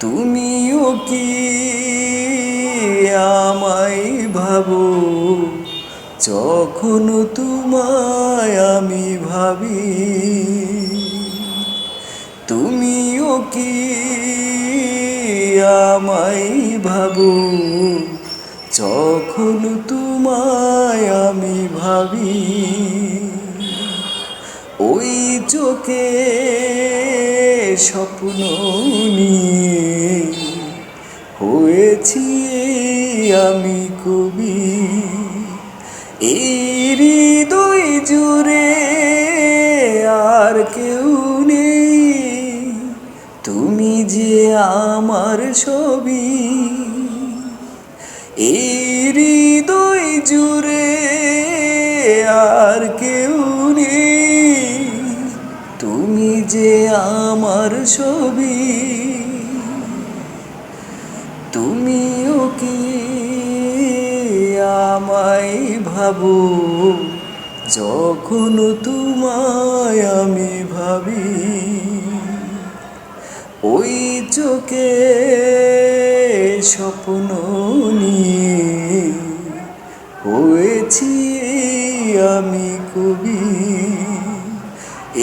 তুমিও কি আমায় ভাবো যখন তোমায় আমি ভাবি? তুমিও কি আমায় ভাবো যখন তোমায় আমি ভাবি? ওই চোখে স্বপ্ন নিয়ে হয়েছি আমি কবি। এই হৃদয় জুড়ে আর কেউ নেই, তুমি যে আমার ছবি। এই হৃদয় জুড়ে আর কেউ নেই, তুমি যে আমার ছবি। তুমিও কি আমায় ভাবো যখন তোমায় আমি ভাবি? ওই চোখে স্বপ্ন নিয়ে হয়েছি আমি কবি।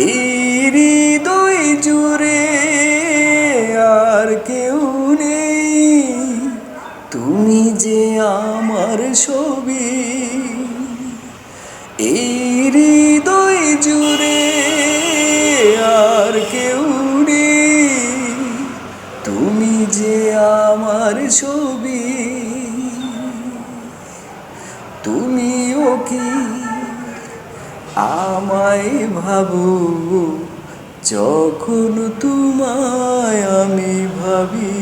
এই হৃদয় জুড়ে আর কেউ নেই, তুমি যে আমার ছবি। এই হৃদয় জুড়ে আর কেউ নেই, তুমি যে আমার ছবি। তুমিও কি আমায় ভাবো যখন তোমায় আমি ভাবি?